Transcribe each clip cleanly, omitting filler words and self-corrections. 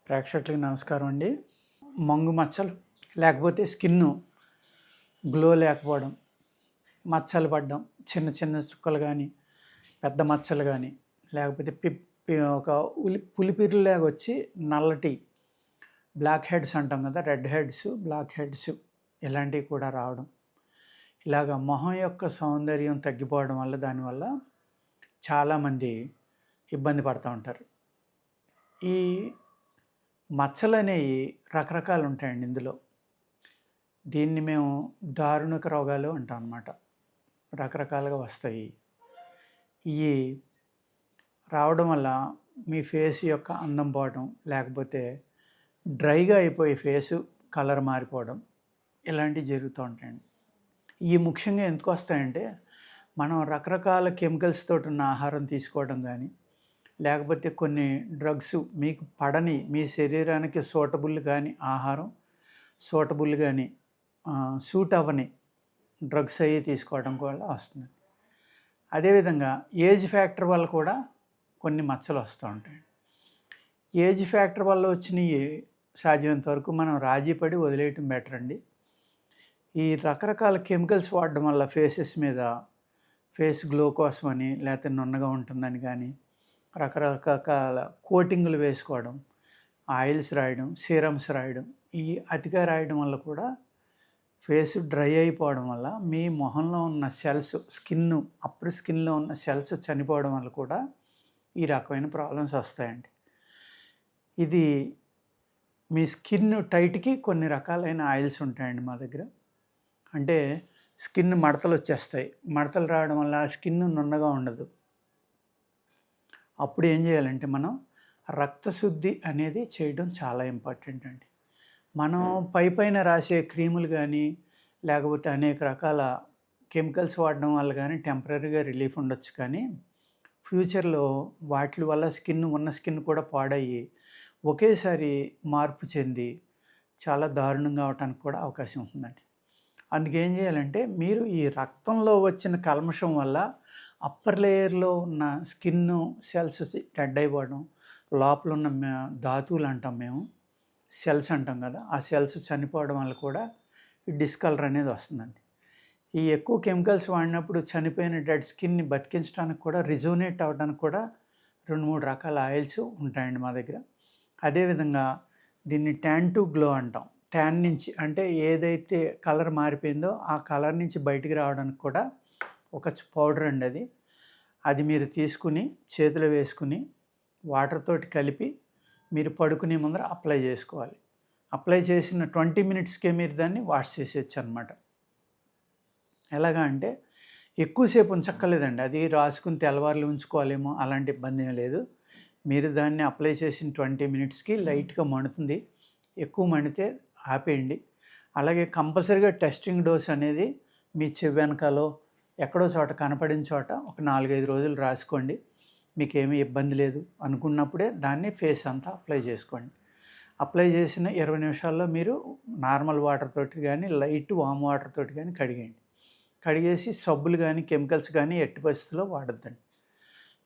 ప్రేక్షకులకి నమస్కారం అండి. మంగు మచ్చలు లేకపోతే స్కిన్ను గ్లో లేకపోవడం, మచ్చలు పడడం, చిన్న చిన్న చుక్కలు కానీ పెద్ద మచ్చలు కానీ లేకపోతే ఒక పులిపిరిలాగా వచ్చి నల్లటి బ్లాక్ హెడ్స్ అంటాం కదా, రెడ్ హెడ్స్, బ్లాక్ హెడ్స్ ఇలాంటివి కూడా రావడం, ఇలాగ మొహం యొక్క సౌందర్యం తగ్గిపోవడం వల్ల దానివల్ల చాలామంది ఇబ్బంది పడుతూ ఉంటారు. ఈ మచ్చలు అనేవి రకరకాలు ఉంటాయండి. ఇందులో దీన్ని మేము దారుణక రోగాలు అంటాం అన్నమాట. రకరకాలుగా వస్తాయి. ఇవి రావడం వల్ల మీ ఫేస్ యొక్క అందం పోవడం, లేకపోతే డ్రైగా అయిపోయి ఫేసు కలర్ మారిపోవడం ఇలాంటివి జరుగుతూ ఉంటాయండి. ఈ ముఖ్యంగా ఎందుకు వస్తాయంటే మనం రకరకాల కెమికల్స్ తోటి ఉన్న ఆహారం తీసుకోవడం కానీ, లేకపోతే కొన్ని డ్రగ్స్ మీకు పడని మీ శరీరానికి సూటబుల్ కానీ ఆహారం, సూటబుల్ కానీ సూట్ అవ్వని డ్రగ్స్ అవి తీసుకోవడం వల్ల వస్తుంది. అదేవిధంగా ఏజ్ ఫ్యాక్టర్ వల్ల కూడా కొన్ని మచ్చలు వస్తూ ఉంటాయి. ఏజ్ ఫ్యాక్టర్ వల్ల వచ్చినవి సాధ్యమైనంత వరకు మనం రాజీ పడి వదిలేయటం బెటర్ అండి. ఈ రకరకాల కెమికల్స్ వాడడం వల్ల ఫేసెస్ మీద ఫేస్ గ్లో కోసమని, లేకపోతే నున్నగా ఉంటుందని కానీ రకరకాల కోటింగ్లు వేసుకోవడం, ఆయిల్స్ రాయడం, సీరమ్స్ రాయడం, ఈ అతిగా రాయడం వల్ల కూడా ఫేస్ డ్రై అయిపోవడం వల్ల మీ మొహంలో ఉన్న సెల్స్, అప్పర్ స్కిన్లో ఉన్న సెల్స్ చనిపోవడం వల్ల కూడా ఈ రకమైన ప్రాబ్లమ్స్ వస్తాయండి. ఇది మీ స్కిన్ టైట్కి కొన్ని రకాలైన ఆయిల్స్ ఉంటాయండి మా దగ్గర. అంటే స్కిన్ మడతలు వచ్చేస్తాయి. మడతలు రావడం వల్ల స్కిన్ నున్నగా ఉండదు. అప్పుడు ఏం చేయాలంటే మనం రక్తశుద్ధి అనేది చేయడం చాలా ఇంపార్టెంట్ అండి. మనం పైన రాసే క్రీములు కానీ, లేకపోతే అనేక రకాల కెమికల్స్ వాడడం వల్ల కానీ టెంపరీగా రిలీఫ్ ఉండొచ్చు, కానీ ఫ్యూచర్లో వాటి వల్ల ఉన్న స్కిన్ కూడా పాడయ్యి ఒకేసారి మార్పు చెంది చాలా దారుణంగా అవడానికి కూడా అవకాశం ఉంటుందండి. అందుకేం చేయాలంటే మీరు ఈ రక్తంలో వచ్చిన కల్మషం వల్ల అప్పర్ లేయర్లో ఉన్న స్కిన్ సెల్స్ డెడ్ అయిపోవడం, లోపల ఉన్న ధాతువులు అంటాం మేము, సెల్స్ అంటాం కదా, ఆ సెల్స్ చనిపోవడం వల్ల కూడా ఈ డిస్కలర్ అనేది వస్తుందండి. ఈ ఎక్కువ కెమికల్స్ వాడినప్పుడు చనిపోయిన డెడ్ స్కిన్ని బతికించడానికి కూడా, రిజోనేట్ అవ్వడానికి కూడా 2-3 రకాల ఆయిల్స్ ఉంటాయండి మా దగ్గర. అదేవిధంగా దీన్ని ట్యాన్ టు గ్లో అంటాం. ట్యాన్ నుంచి అంటే ఏదైతే కలర్ మారిపోయిందో ఆ కలర్ నుంచి బయటికి రావడానికి కూడా ఒక పౌడర్ అండి. అది మీరు తీసుకుని చేతిలో వేసుకుని వాటర్ తోటి కలిపి మీరు పడుకునే ముందర అప్లై చేసుకోవాలి. అప్లై చేసిన 20 మినిట్స్కే మీరు దాన్ని వాష్ చేసేయచ్చు అనమాట. ఎలాగా అంటే ఎక్కువసేపు ఉంచక్కర్లేదండి. అది రాసుకుని తెల్లవారులు ఉంచుకోవాలేమో అలాంటి ఇబ్బంది ఏం లేదు. మీరు దాన్ని అప్లై చేసిన 20 మినిట్స్కి లైట్గా మండుతుంది. ఎక్కువ మండితే ఆపేయండి. అలాగే కంపల్సరీగా టెస్టింగ్ డోస్ అనేది మీ చెవి వెనకాలో ఎక్కడో చోట కనపడిన చోట ఒక 4-5 రోజులు రాసుకోండి. మీకేమీ ఇబ్బంది లేదు అనుకున్నప్పుడే దాన్ని ఫేస్ అంతా అప్లై చేసుకోండి. అప్లై చేసిన 20 నిమిషాల్లో మీరు నార్మల్ వాటర్ తోటి కానీ, లైట్ వామ్ వాటర్ తోటి కానీ కడిగేయండి. కడిగేసి సబ్బులు కానీ, కెమికల్స్ కానీ ఎట్టి పరిస్థితుల్లో వాడొద్దండి.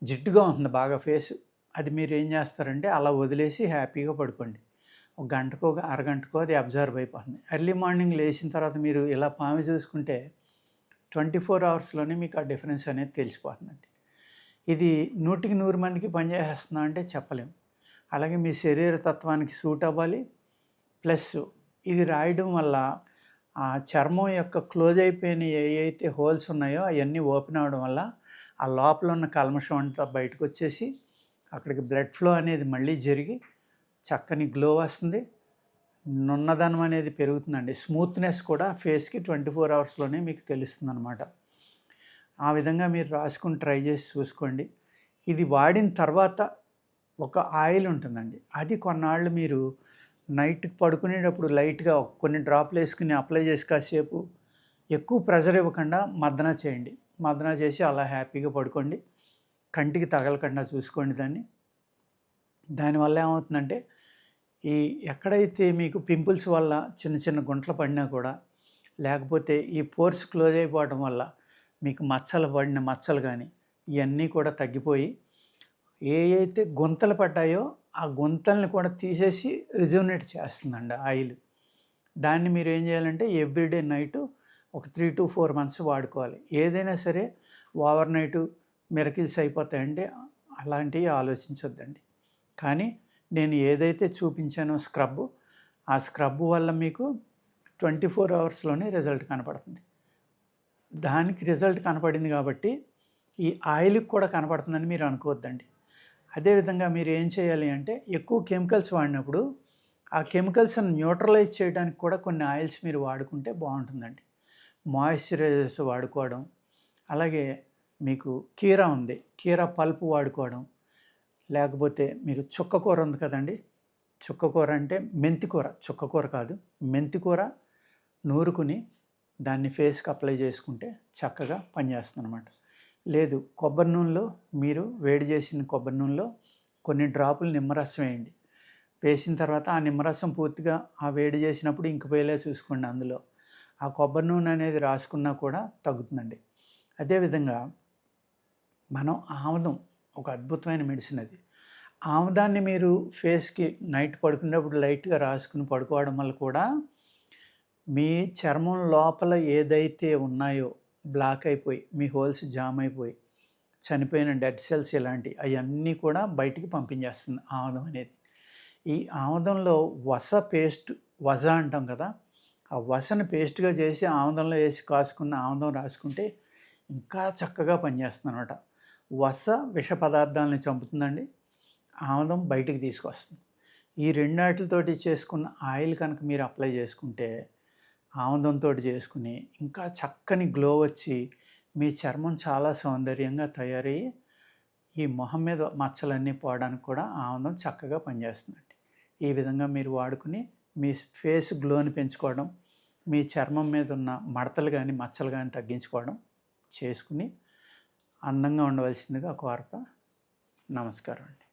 జిడ్డుగా ఉంటుంది బాగా ఫేస్. అది మీరు ఏం చేస్తారంటే అలా వదిలేసి హ్యాపీగా పడుకోండి. ఒక గంటకో అరగంటకో అది అబ్జర్వ్ అయిపోతుంది. ఎర్లీ మార్నింగ్ లేచిన తర్వాత మీరు ఇలా పాము చూసుకుంటే 24 అవర్స్లోనే మీకు ఆ డిఫరెన్స్ అనేది తెలిసిపోతుందండి. ఇది 100కి 100 మందికి పనిచేస్తుందా అంటే చెప్పలేము. అలాగే మీ శరీర తత్వానికి సూట్ అవ్వాలి. ప్లస్ ఇది రాయడం వల్ల ఆ చర్మం యొక్క క్లోజ్ అయిపోయిన ఏవైతే హోల్స్ ఉన్నాయో అవన్నీ ఓపెన్ అవ్వడం వల్ల ఆ లోపల ఉన్న కల్మషం అంతా బయటకు వచ్చేసి అక్కడికి బ్లడ్ ఫ్లో అనేది మళ్ళీ జరిగి చక్కని గ్లో వస్తుంది. నున్నదనం అనేది పెరుగుతుందండి. స్మూత్నెస్ కూడా ఫేస్కి 24 అవర్స్లోనే మీకు తెలుస్తుంది అనమాట. ఆ విధంగా మీరు రాసుకుని ట్రై చేసి చూసుకోండి. ఇది వాడిన తర్వాత ఒక ఆయిల్ ఉంటుందండి. అది కొన్నాళ్ళు మీరు నైట్కి పడుకునేటప్పుడు లైట్గా కొన్ని డ్రాప్లు వేసుకుని అప్లై చేసి కాసేపు ఎక్కువ ప్రెజర్ ఇవ్వకుండా మర్దన చేయండి. మర్దన చేసి అలా హ్యాపీగా పడుకోండి. కంటికి తగలకుండా చూసుకోండి దాన్ని. దానివల్ల ఏమవుతుందంటే ఎక్కడైతే మీకు పింపుల్స్ వల్ల చిన్న చిన్న గుంటలు పడినా కూడా, లేకపోతే ఈ పోర్స్ క్లోజ్ అయిపోవడం వల్ల మీకు పడిన మచ్చలు కానీ ఇవన్నీ కూడా తగ్గిపోయి ఏ అయితే గుంతలు పడ్డాయో ఆ గుంతల్ని కూడా తీసేసి రిజువనేట్ చేస్తుందండి ఆయిల్. దాన్ని మీరు ఏం చేయాలంటే ఎవ్రీడే నైటు ఒక 3 to 4 మంత్స్ వాడుకోవాలి. ఏదైనా సరే ఓవర్ నైటు మిరకిల్స్ అయిపోతాయండి, అలాంటివి ఆలోచించొద్దండి. కానీ నేను ఏదైతే చూపించానో స్క్రబ్బు, ఆ స్క్రబ్బు వల్ల మీకు 24 అవర్స్‌లోనే రిజల్ట్ కనపడుతుంది. దానికి రిజల్ట్ కనపడింది కాబట్టి ఈ ఆయిల్‌కి కూడా కనపడుతుందని మీరు అనుకోవద్దండి. అదేవిధంగా మీరు ఏం చేయాలి అంటే ఎక్కువ కెమికల్స్ వాడినప్పుడు ఆ కెమికల్స్ని న్యూట్రలైజ్ చేయడానికి కూడా కొన్ని ఆయిల్స్ మీరు వాడుకుంటే బాగుంటుందండి. మాయిశ్చరైజర్స్ వాడుకోవడం, అలాగే మీకు కీరా ఉంది, కీరా పల్పు వాడుకోవడం, లేకపోతే మీరు చుక్కకూర ఉంది కదండి, చుక్కకూర అంటే మెంతికూర, చుక్కకూర కాదు, మెంతికూర నూరుకుని దాన్ని ఫేస్కి అప్లై చేసుకుంటే చక్కగా పనిచేస్తుందన్నమాట. లేదు, కొబ్బరి నూనెలో మీరు వేడి చేసిన కొబ్బరి నూనెలో కొన్ని డ్రాపులు నిమ్మరసం వేయండి. వేసిన తర్వాత ఆ నిమ్మరసం పూర్తిగా ఆ వేడి చేసినప్పుడు ఇంకిపోయేలా చూసుకోండి. అందులో ఆ కొబ్బరి నూనె అనేది రాసుకున్నా కూడా తగ్గుతుందండి. అదేవిధంగా మనం ఆముదం ఒక అద్భుతమైన మెడిసిన్ అది. ఆముదాన్ని మీరు ఫేస్కి నైట్ పడుకునేటప్పుడు లైట్గా రాసుకుని పడుకోవడం వల్ల కూడా మీ చర్మం లోపల ఏదైతే ఉన్నాయో బ్లాక్ అయిపోయి, మీ హోల్స్ జామ్ అయిపోయి, చనిపోయిన డెడ్ సెల్స్ ఇలాంటివి అవన్నీ కూడా బయటికి పంపించేస్తుంది ఆముదం అనేది. ఈ ఆముదంలో వస అంటాం కదా, ఆ వసను పేస్ట్గా చేసి ఆముదంలో వేసి కాసుకున్న ఆముదం రాసుకుంటే ఇంకా చక్కగా పనిచేస్తుంది అనమాట. వస విష పదార్థాలని చంపుతుందండి, ఆముదం బయటికి తీసుకొస్తుంది. ఈ రెండాటితోటి చేసుకున్న ఆయిల్ కనుక మీరు అప్లై చేసుకుంటే, ఆముదంతో చేసుకుని ఇంకా చక్కని గ్లో వచ్చి మీ చర్మం చాలా సౌందర్యంగా తయారయ్యి ఈ మొహం మీద మచ్చలన్నీ పోవడానికి కూడా ఆముదం చక్కగా పనిచేస్తుందండి. ఈ విధంగా మీరు వాడుకుని మీ ఫేస్ గ్లోని పెంచుకోవడం, మీ చర్మం మీద ఉన్న మడతలు కానీ మచ్చలు కానీ తగ్గించుకోవడం చేసుకుని అందంగా ఉండవలసిందిగా కోరతా. నమస్కారం అండి.